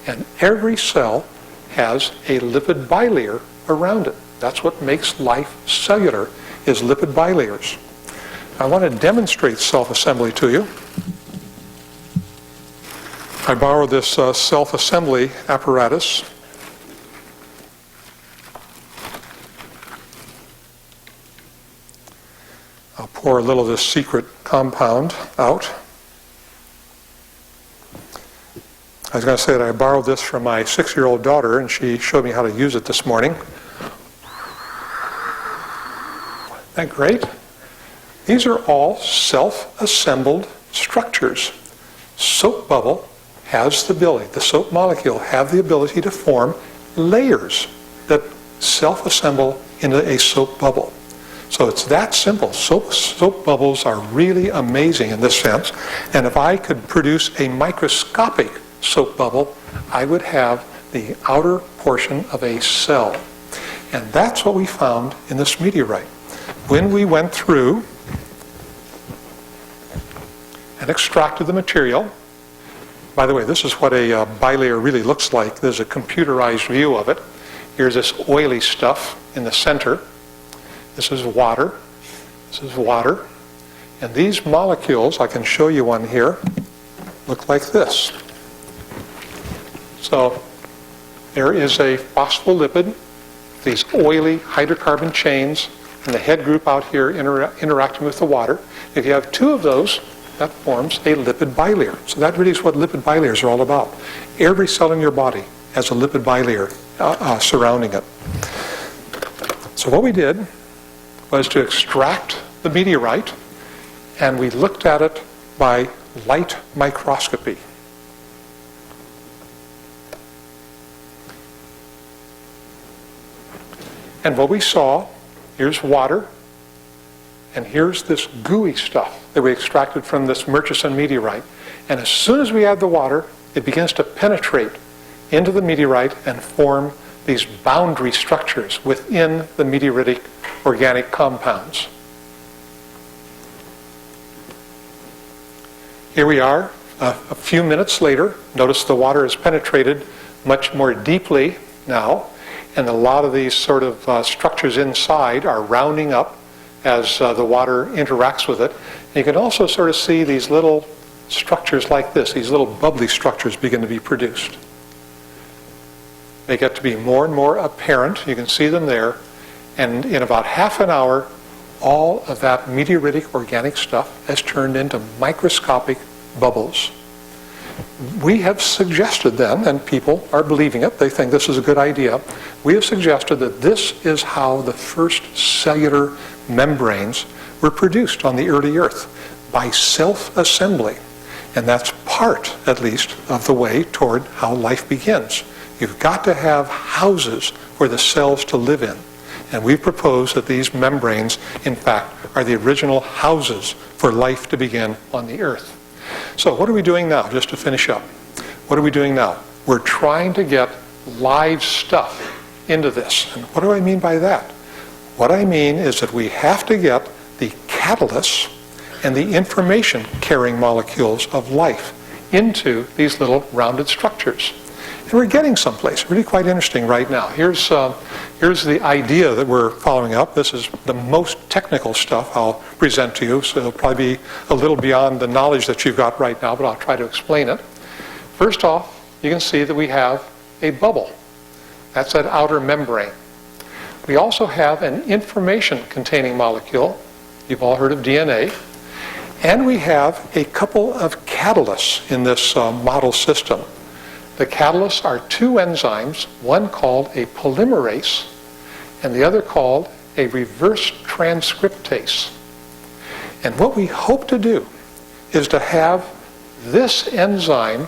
and every cell has a lipid bilayer around it. That's what makes life cellular, is lipid bilayers. I want to demonstrate self-assembly to you. I borrowed this self-assembly apparatus. I'll pour a little of this secret compound out. I was going to say that I borrowed this from my 6-year-old daughter, and she showed me how to use it this morning. Isn't that great? These are all self-assembled structures. Soap bubble has the ability, the soap molecule have the ability to form layers that self-assemble into a soap bubble. So it's that simple. Soap bubbles are really amazing in this sense. And if I could produce a microscopic soap bubble, I would have the outer portion of a cell. And that's what we found in this meteorite. When we went through and extracted the material, by the way, this is what a bilayer really looks like. There's a computerized view of it. Here's this oily stuff in the center. This is water. This is water. And these molecules, I can show you one here, look like this. So there is a phospholipid, these oily hydrocarbon chains, and the head group out here interacting with the water. If you have two of those, that forms a lipid bilayer. So that really is what lipid bilayers are all about. Every cell in your body has a lipid bilayer surrounding it. So what we did was to extract the meteorite, and we looked at it by light microscopy. And what we saw, here's water, and here's this gooey stuff that we extracted from this Murchison meteorite. And as soon as we add the water, it begins to penetrate into the meteorite and form these boundary structures within the meteoritic organic compounds. Here we are, a few minutes later. Notice the water has penetrated much more deeply now, and a lot of these sort of structures inside are rounding up as the water interacts with it. And you can also sort of see these little structures like this, these little bubbly structures begin to be produced. They get to be more and more apparent. You can see them there. And in about half an hour, all of that meteoritic organic stuff has turned into microscopic bubbles. We have suggested then, and people are believing it, they think this is a good idea, we have suggested that this is how the first cellular membranes were produced on the early Earth, by self-assembly. And that's part, at least, of the way toward how life begins. You've got to have houses for the cells to live in. And we propose that these membranes, in fact, are the original houses for life to begin on the Earth. So what are we doing now, just to finish up? What are we doing now? We're trying to get live stuff into this. And what do I mean by that? What I mean is that we have to get the catalysts and the information-carrying molecules of life into these little rounded structures. And we're getting someplace, really quite interesting right now. Here's the idea that we're following up. This is the most technical stuff I'll present to you, so it'll probably be a little beyond the knowledge that you've got right now, but I'll try to explain it. First off, you can see that we have a bubble. That's that outer membrane. We also have an information-containing molecule. You've all heard of DNA. And we have a couple of catalysts in this model system. The catalysts are two enzymes, one called a polymerase and the other called a reverse transcriptase. And what we hope to do is to have this enzyme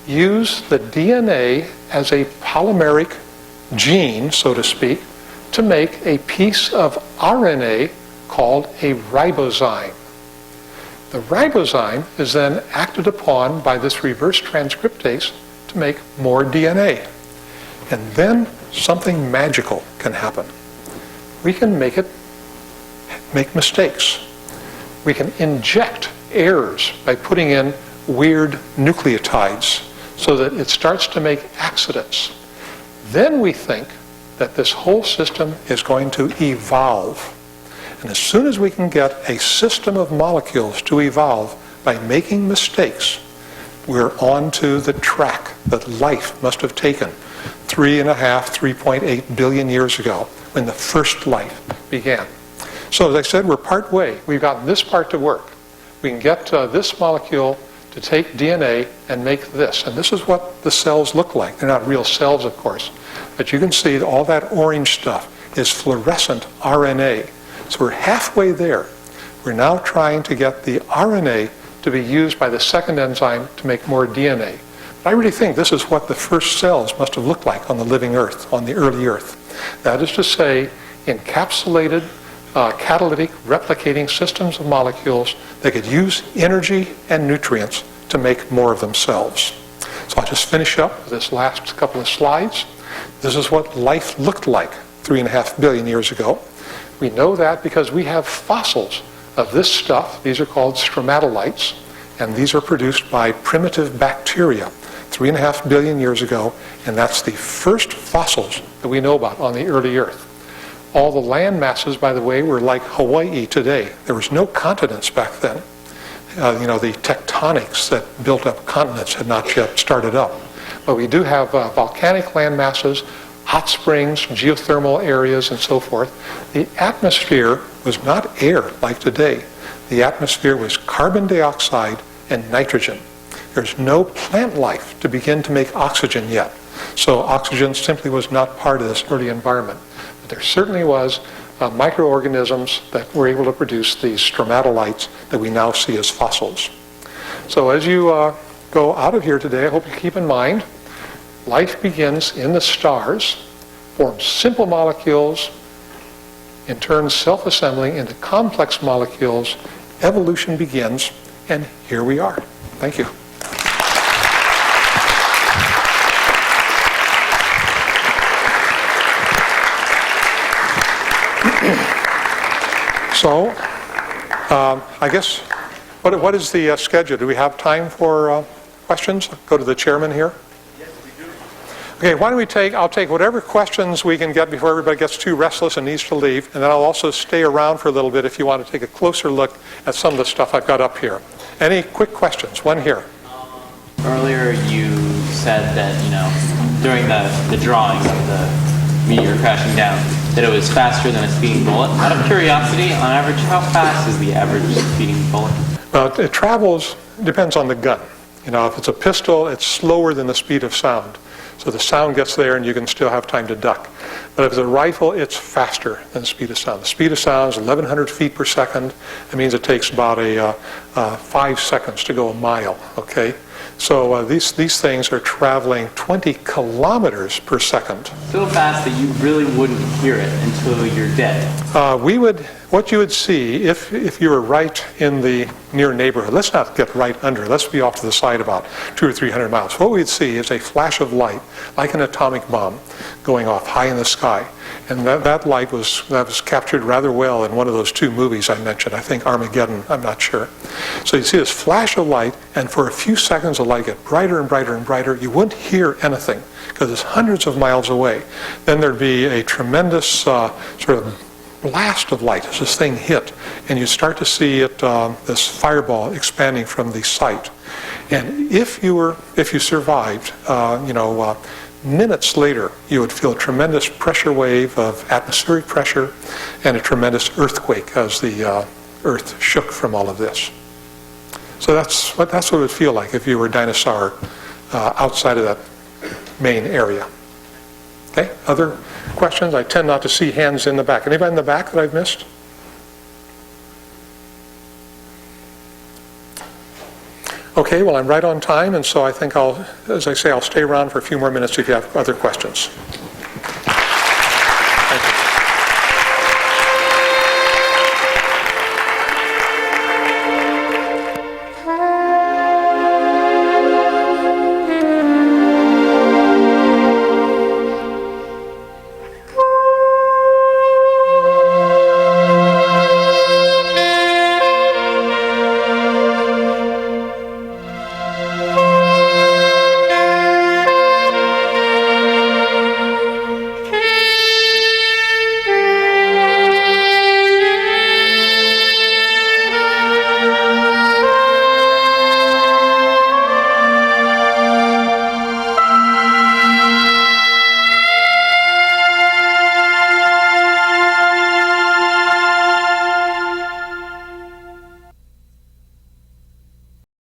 use the DNA as a polymeric gene, so to speak, to make a piece of RNA called a ribozyme. The ribozyme is then acted upon by this reverse transcriptase to make more DNA. And then something magical can happen. We can make mistakes. We can inject errors by putting in weird nucleotides so that it starts to make accidents. Then we think that this whole system is going to evolve. And as soon as we can get a system of molecules to evolve by making mistakes, we're on to the track that life must have taken 3.8 billion years ago when the first life began. So as I said, we're part way. We've gotten this part to work. We can get this molecule to take DNA and make this. And this is what the cells look like. They're not real cells, of course. But you can see that all that orange stuff is fluorescent RNA. So we're halfway there. We're now trying to get the RNA to be used by the second enzyme to make more DNA. But I really think this is what the first cells must have looked like on the living Earth, on the early Earth. That is to say, encapsulated catalytic replicating systems of molecules that could use energy and nutrients to make more of themselves. So I'll just finish up with this last couple of slides. This is what life looked like 3.5 billion years ago. We know that because we have fossils of this stuff. These are called stromatolites, and these are produced by primitive bacteria 3.5 billion years ago, and that's the first fossils that we know about on the early Earth. All the land masses, by the way, were like Hawaii today. There was no continents back then. The tectonics that built up continents had not yet started up. But we do have volcanic land masses, hot springs, geothermal areas, and so forth. The atmosphere was not air like today. The atmosphere was carbon dioxide and nitrogen. There's no plant life to begin to make oxygen yet. So oxygen simply was not part of this early environment. But there certainly was microorganisms that were able to produce these stromatolites that we now see as fossils. So as you go out of here today, I hope you keep in mind, life begins in the stars, forms simple molecules, in turn self-assembling into complex molecules. Evolution begins, and here we are. Thank you. So, I guess, what is the schedule? Do we have time for questions? Go to the chairman here. Yes, we do. Okay, why don't we I'll take whatever questions we can get before everybody gets too restless and needs to leave, and then I'll also stay around for a little bit if you want to take a closer look at some of the stuff I've got up here. Any quick questions? One here. Earlier you said that, during the drawing of the meteor crashing down, that it was faster than a speeding bullet. Out of curiosity, on average, how fast is the average speeding bullet? Well, it travels, depends on the gun. If it's a pistol, it's slower than the speed of sound. So the sound gets there and you can still have time to duck. But if it's a rifle, it's faster than the speed of sound. The speed of sound is 1,100 feet per second. That means it takes about 5 seconds to go a mile, okay? So these things are traveling 20 kilometers per second. So fast that you really wouldn't hear it until you're dead. What you would see if you were right in the near neighborhood, let's not get right under, let's be off to the side about 200 or 300 miles. What we'd see is a flash of light, like an atomic bomb, going off high in the sky. And that light was captured rather well in one of those two movies I mentioned. I think Armageddon, I'm not sure. So you see this flash of light, and for a few seconds the light get brighter and brighter and brighter. You wouldn't hear anything because it's hundreds of miles away. Then there'd be a tremendous sort of blast of light as this thing hit, and you start to see it, this fireball expanding from the site. And if you survived, minutes later, you would feel a tremendous pressure wave of atmospheric pressure and a tremendous earthquake as the Earth shook from all of this. So that's what it would feel like if you were a dinosaur outside of that main area. Okay, other questions? I tend not to see hands in the back. Anybody in the back that I've missed? Okay, well, I'm right on time, and so I think I'll stay around for a few more minutes if you have other questions.